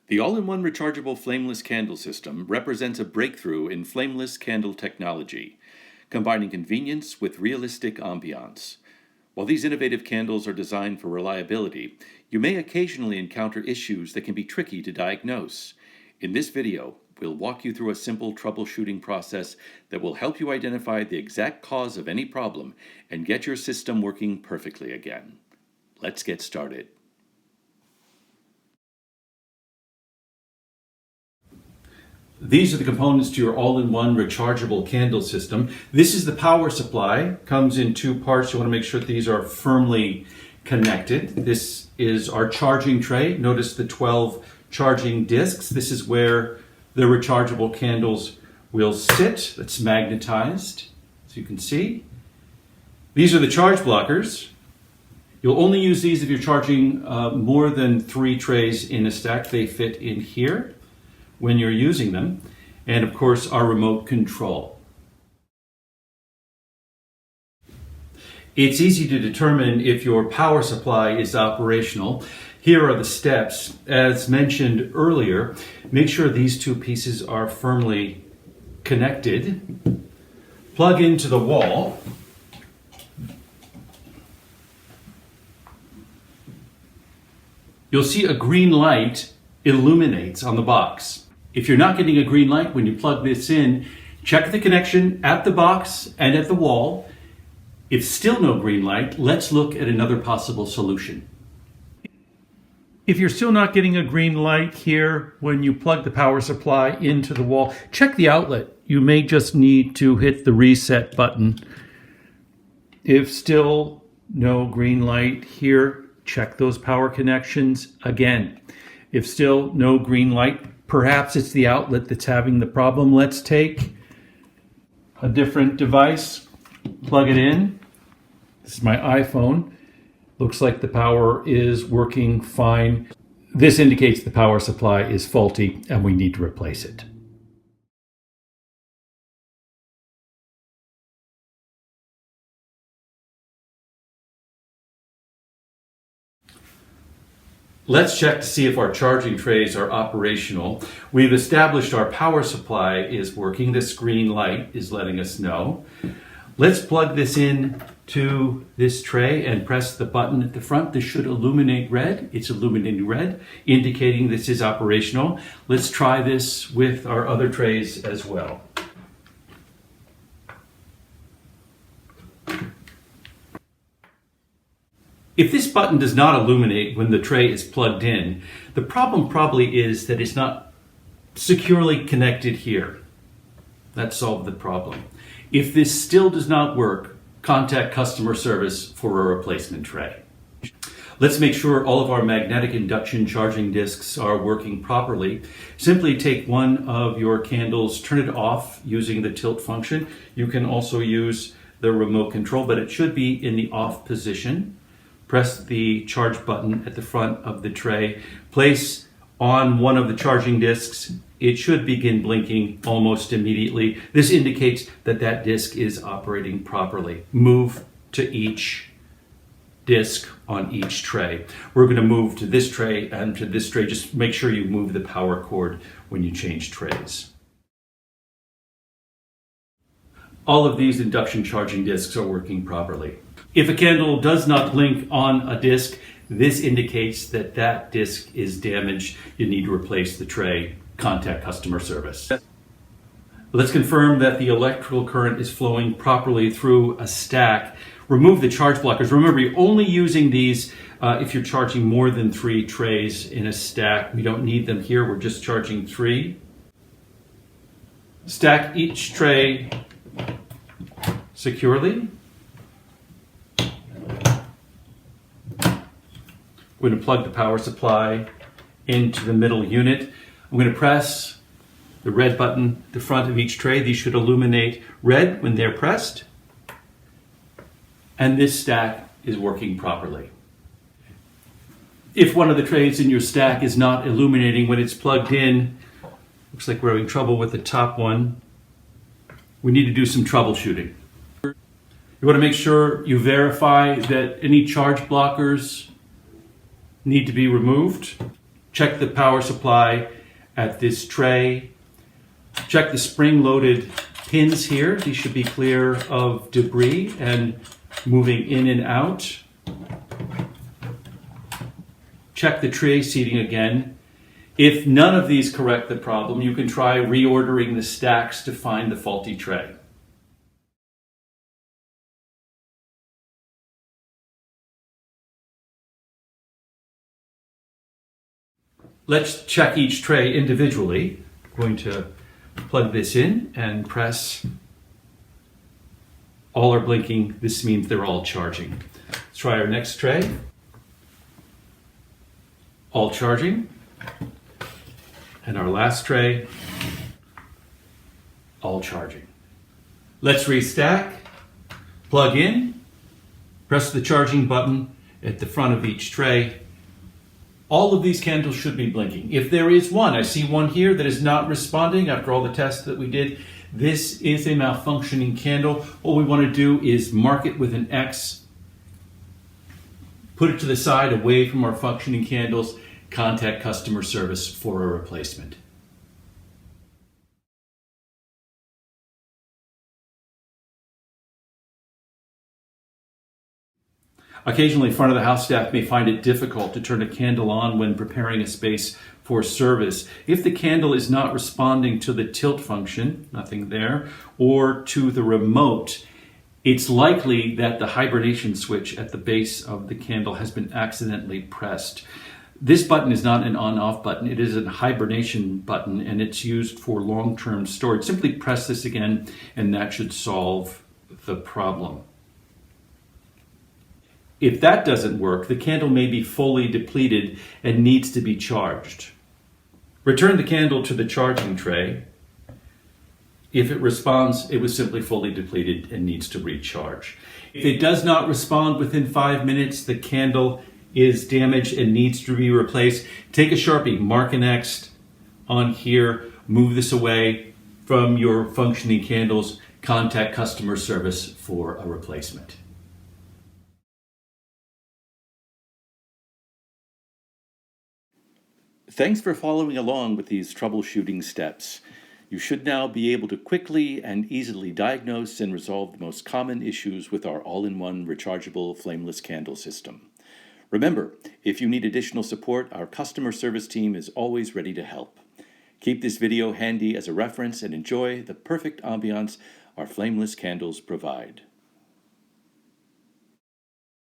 The All-in-One Rechargeable Flameless Candle system represents a breakthrough in flameless candle technology, combining convenience with realistic ambiance. While these innovative candles are designed for reliability, you may occasionally encounter issues that can be tricky to diagnose. In this video, we'll walk you through a simple troubleshooting process that will help you identify the exact cause of any problem and get your system working perfectly again. Let's get started. These are the components to your all-in-one rechargeable candle system. This is the power supply. Comes in two parts. You want to make sure that these are firmly connected. This is our charging tray. Notice the 12 charging discs. This is where the rechargeable candles will sit. That's magnetized, as you can see. These are the charge blockers. You'll only use these if you're charging more than 3 trays in a stack. They fit in here when you're using them, and of course our remote control. It's easy to determine if your power supply is operational. Here are the steps. As mentioned earlier, make sure these two pieces are firmly connected. Plug into the wall. You'll see a green light illuminates on the box. If you're not getting a green light when you plug this in, check the connection at the box and at the wall. If still no green light, let's look at another possible solution. If you're still not getting a green light here when you plug the power supply into the wall, check the outlet. You may just need to hit the reset button. If still no green light here, check those power connections again. If still no green light, perhaps it's the outlet that's having the problem. Let's take a different device, plug it in. This is my iPhone. Looks like the power is working fine. This indicates the power supply is faulty and we need to replace it. Let's check to see if our charging trays are operational. We've established our power supply is working. This green light is letting us know. Let's plug this in to this tray and press the button at the front. This should illuminate red. It's illuminating red, indicating this is operational. Let's try this with our other trays as well. If this button does not illuminate when the tray is plugged in, the problem probably is that it's not securely connected here. That solved the problem. If this still does not work, contact customer service for a replacement tray. Let's make sure all of our magnetic induction charging discs are working properly. Simply take one of your candles, turn it off using the tilt function. You can also use the remote control, but it should be in the off position. Press the charge button at the front of the tray. Place on one of the charging discs. It should begin blinking almost immediately. This indicates that that disc is operating properly. Move to each disc on each tray. We're going to move to this tray and to this tray. Just make sure you move the power cord when you change trays. All of these induction charging discs are working properly. If a candle does not blink on a disc, this indicates that that disc is damaged. You need to replace the tray. Contact customer service. Let's confirm that the electrical current is flowing properly through a stack. Remove the charge blockers. Remember, you're only using these if you're charging more than 3 trays in a stack. We don't need them here. We're just charging 3. Stack each tray securely. We're going to plug the power supply into the middle unit. I'm going to press the red button at the front of each tray. These should illuminate red when they're pressed. And this stack is working properly. If one of the trays in your stack is not illuminating when it's plugged in, looks like we're having trouble with the top one, we need to do some troubleshooting. You want to make sure you verify that any charge blockers need to be removed. Check the power supply at this tray. Check the spring-loaded pins here. These should be clear of debris and moving in and out. Check the tray seating again. If none of these correct the problem, you can try reordering the stacks to find the faulty tray. Let's check each tray individually. I'm going to plug this in and press. All are blinking. This means they're all charging. Let's try our next tray. All charging. And our last tray, all charging. Let's restack, plug in, press the charging button at the front of each tray. All of these candles should be blinking. If there is one, I see one here that is not responding after all the tests that we did. This is a malfunctioning candle. What we want to do is mark it with an X, put it to the side away from our functioning candles, contact customer service for a replacement. Occasionally, front of the house staff may find it difficult to turn a candle on when preparing a space for service. If the candle is not responding to the tilt function, nothing there, or to the remote, it's likely that the hibernation switch at the base of the candle has been accidentally pressed. This button is not an on-off button, it is a hibernation button, and it's used for long-term storage. Simply press this again and that should solve the problem. If that doesn't work, the candle may be fully depleted and needs to be charged. Return the candle to the charging tray. If it responds, it was simply fully depleted and needs to recharge. If it does not respond within 5 minutes, the candle is damaged and needs to be replaced. Take a Sharpie, mark an X on here, move this away from your functioning candles, contact customer service for a replacement. Thanks for following along with these troubleshooting steps. You should now be able to quickly and easily diagnose and resolve the most common issues with our all-in-one rechargeable flameless candle system. Remember, if you need additional support, our customer service team is always ready to help. Keep this video handy as a reference and enjoy the perfect ambiance our flameless candles provide.